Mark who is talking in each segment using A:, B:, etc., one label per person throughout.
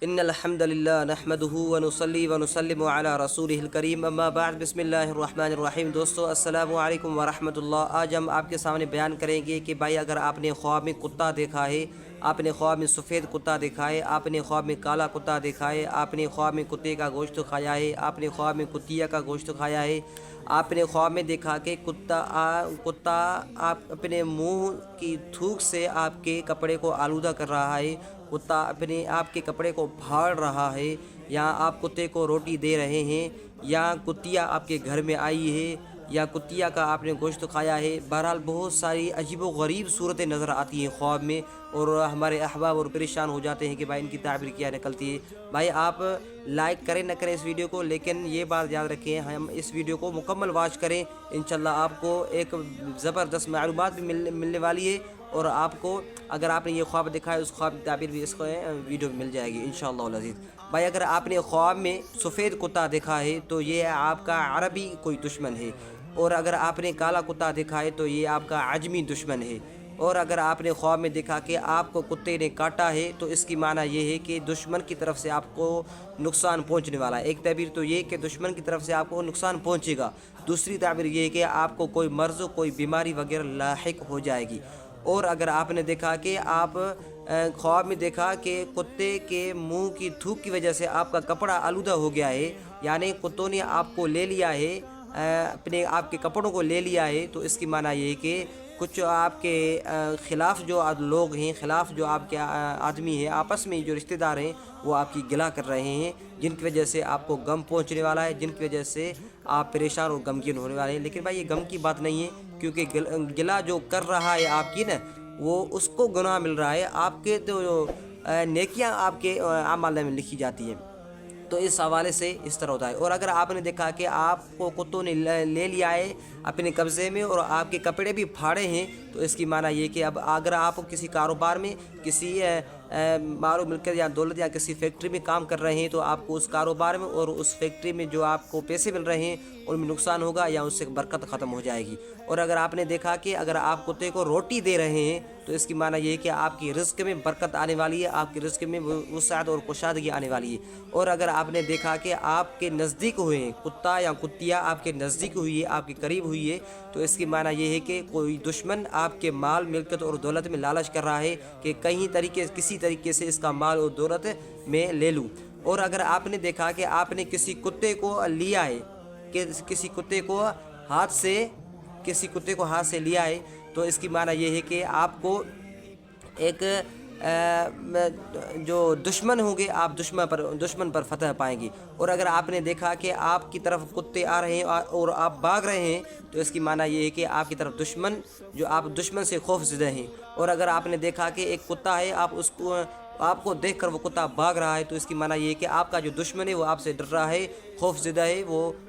A: ان الحمد للہ نحمده ونصلی ونسلم علی رسولہ الکریم اما بعد بسم اللہ الرحمن الرحیم۔ دوستو السلام علیکم ورحمۃ اللہ۔ آج ہم آپ کے سامنے بیان کریں گے کہ بھائی اگر آپ نے خواب میں کتا دیکھا ہے، آپ نے خواب میں سفید کتا دیکھا ہے، آپ نے خواب میں کالا کتا دیکھا ہے، آپ نے خواب میں کتے کا گوشت کھایا ہے، آپ نے خواب میں کتیا کا گوشت کھایا ہے، آپ نے خواب میں دیکھا کہ کتا آپ اپنے منہ کی تھوک سے آپ کے کپڑے کو آلودہ کر رہا ہے، کتا آپ کے کپڑے کو پھاڑ رہا ہے، یا آپ کتے کو روٹی دے رہے ہیں، یا کتیا آپ کے گھر میں آئی ہے، یا کتیا کا آپ نے گوشت کھایا ہے۔ بہرحال بہت ساری عجیب و غریب صورتیں نظر آتی ہیں خواب میں، اور ہمارے احباب اور پریشان ہو جاتے ہیں کہ بھائی ان کی تعبیر کیا نکلتی ہے۔ بھائی آپ لائک کریں نہ کریں اس ویڈیو کو، لیکن یہ بات یاد رکھیں ہم اس ویڈیو کو مکمل واچ کریں، انشاءاللہ آپ کو ایک زبردست معلومات بھی ملنے والی ہے، اور آپ کو اگر آپ نے یہ خواب دیکھا ہے اس خواب کی تعبیر بھی اس کو ویڈیو میں مل جائے گی انشاءاللہ العزیز۔ بھائی اگر آپ نے خواب میں سفید کتا دیکھا ہے تو یہ آپ کا عربی کوئی دشمن ہے، اور اگر آپ نے کالا کتا دیکھا ہے تو یہ آپ کا عجمی دشمن ہے، اور اگر آپ نے خواب میں دیکھا کہ آپ کو کتے نے کاٹا ہے تو اس کی معنی یہ ہے کہ دشمن کی طرف سے آپ کو نقصان پہنچنے والا ہے۔ ایک تعبیر تو یہ کہ دشمن کی طرف سے آپ کو نقصان پہنچے گا، دوسری تعبیر یہ ہے کہ آپ کو کوئی مرض کوئی بیماری وغیرہ لاحق ہو جائے گی۔ اور اگر آپ نے دیکھا کہ آپ خواب میں دیکھا کہ کتے کے منہ کی تھوک کی وجہ سے آپ کا کپڑا آلودہ ہو گیا ہے، یعنی کتوں نے آپ کو لے لیا ہے، آپ کے کپڑوں کو لے لیا ہے، تو اس کی معنی یہ ہے کہ کچھ آپ کے خلاف جو لوگ ہیں، خلاف جو آپ کے آدمی ہیں، آپس میں جو رشتہ دار ہیں وہ آپ کی گلا کر رہے ہیں، جن کی وجہ سے آپ کو غم پہنچنے والا ہے، جن کی وجہ سے آپ پریشان اور غمگین ہونے والے ہیں۔ لیکن بھائی یہ غم کی بات نہیں ہے، کیونکہ گلا جو کر رہا ہے آپ کی نا، وہ اس کو گناہ مل رہا ہے، آپ کے تو نیکیاں آپ کے اعمال میں لکھی جاتی ہیں۔ تو اس حوالے سے اس طرح ہوتا ہے۔ اور اگر آپ نے دیکھا کہ آپ کو کتوں نے لے لیا ہے اپنے قبضے میں اور آپ کے کپڑے بھی پھاڑے ہیں، تو اس کی معنی یہ کہ اب اگر آپ کسی کاروبار میں کسی مال و ملکیت یا دولت یا کسی فیکٹری میں کام کر رہے ہیں، تو آپ کو اس کاروبار میں اور اس فیکٹری میں جو آپ کو پیسے مل رہے ہیں ان میں نقصان ہوگا، یا اس سے برکت ختم ہو جائے گی۔ اور اگر آپ نے دیکھا کہ اگر آپ کتے کو روٹی دے رہے ہیں تو اس کی معنی یہ ہے کہ آپ کی رزق میں برکت آنے والی ہے، آپ کی رزق میں وسعت اور کشادگی آنے والی ہے۔ اور اگر آپ نے دیکھا کہ آپ کے نزدیک ہوئے ہیں کتا یا کتیا، آپ کے نزدیک ہوئی ہے، آپ کے قریب ہوئی ہے، تو اس کی معنی یہ ہے کہ کوئی دشمن آپ کے مال ملکت اور دولت میں لالچ کر رہا ہے کہ کسی طریقے سے اس کا مال اور دولت میں لے لوں۔ اور اگر آپ نے دیکھا کہ آپ نے کسی کتے کو لیا ہے، کہ کسی کتے کو ہاتھ سے لیا ہے، تو اس کی معنی یہ ہے کہ آپ کو ایک جو دشمن ہوں گے آپ دشمن پر فتح پائیں گے۔ اور اگر آپ نے دیکھا کہ آپ کی طرف کتے آ رہے ہیں اور آپ بھاگ رہے ہیں، تو اس کی معنی یہ ہے کہ آپ کی طرف آپ دشمن سے خوف زدہ ہیں۔ اور اگر آپ نے دیکھا کہ ایک کتا ہے، آپ کو دیکھ کر وہ کتا بھاگ رہا ہے، تو اس کی معنی یہ ہے کہ آپ کا جو دشمن ہے وہ آپ سے ڈر رہا ہے، خوف زدہ ہے،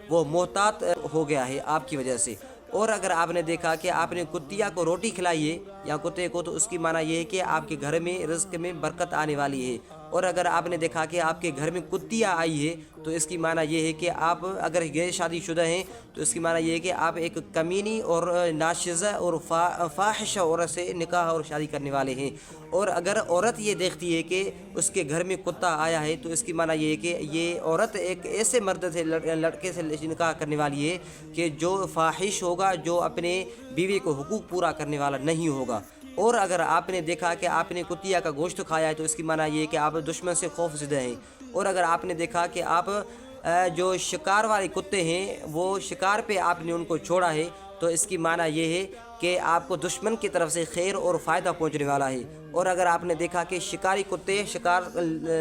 A: وہ محتاط ہو گیا ہے آپ کی وجہ سے۔ اور اگر آپ نے دیکھا کہ آپ نے کتیا کو روٹی کھلائی ہے یا کتے کو، تو اس کی معنی یہ ہے کہ آپ کے گھر میں رزق میں برکت آنے والی ہے۔ اور اگر آپ نے دیکھا کہ آپ کے گھر میں کتیا آئی ہے، تو اس کی معنی یہ ہے کہ آپ اگر غیر شادی شدہ ہیں، تو اس کی معنی یہ ہے کہ آپ ایک کمینی اور ناشزہ اور فاحشہ عورت سے نکاح اور شادی کرنے والے ہیں۔ اور اگر عورت یہ دیکھتی ہے کہ اس کے گھر میں کتا آیا ہے، تو اس کی معنی یہ ہے کہ یہ عورت ایک ایسے مرد سے لڑکے سے نکاح کرنے والی ہے کہ جو فاحش ہوگا، جو اپنے بیوی کو حقوق پورا کرنے والا نہیں ہوگا۔ اور اگر آپ نے دیکھا کہ آپ نے کتیا کا گوشت کھایا ہے، تو اس کی معنی یہ ہے کہ آپ دشمن سے خوف زدہ ہیں۔ اور اگر آپ نے دیکھا کہ آپ جو شکار والے کتے ہیں وہ شکار پہ آپ نے ان کو چھوڑا ہے، تو اس کی معنی یہ ہے کہ آپ کو دشمن کی طرف سے خیر اور فائدہ پہنچنے والا ہے۔ اور اگر آپ نے دیکھا کہ شکاری کتے شکار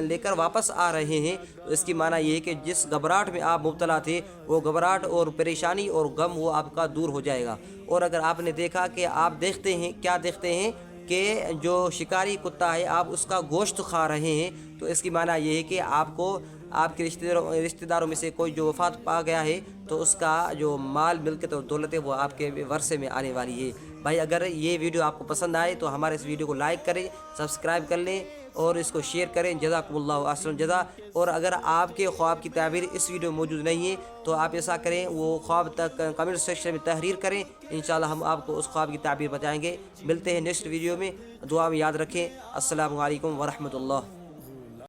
A: لے کر واپس آ رہے ہیں، تو اس کی معنی یہ ہے کہ جس گھبراہٹ میں آپ مبتلا تھے، وہ گھبراہٹ اور پریشانی اور غم وہ آپ کا دور ہو جائے گا۔ اور اگر آپ نے دیکھا کہ آپ دیکھتے ہیں کہ جو شکاری کتا ہے آپ اس کا گوشت کھا رہے ہیں، تو اس کی معنی یہ ہے کہ آپ کو آپ کے رشتہ داروں میں سے کوئی جو وفات پا گیا ہے، تو اس کا جو مال ملکت اور دولت ہے وہ آپ کے ورثے میں آنے والی ہے۔ بھائی اگر یہ ویڈیو آپ کو پسند آئے تو ہمارے اس ویڈیو کو لائک کریں، سبسکرائب کر لیں اور اس کو شیئر کریں۔ جزاکم اللہ احسن جزا۔ اور اگر آپ کے خواب کی تعبیر اس ویڈیو میں موجود نہیں ہے تو آپ ایسا کریں، وہ خواب تک کمنٹ سیکشن میں تحریر کریں، انشاءاللہ ہم آپ کو اس خواب کی تعبیر بتائیں گے۔ ملتے ہیں نیکسٹ ویڈیو میں، دعا میں یاد رکھیں۔ السلام علیکم ورحمۃ اللہ۔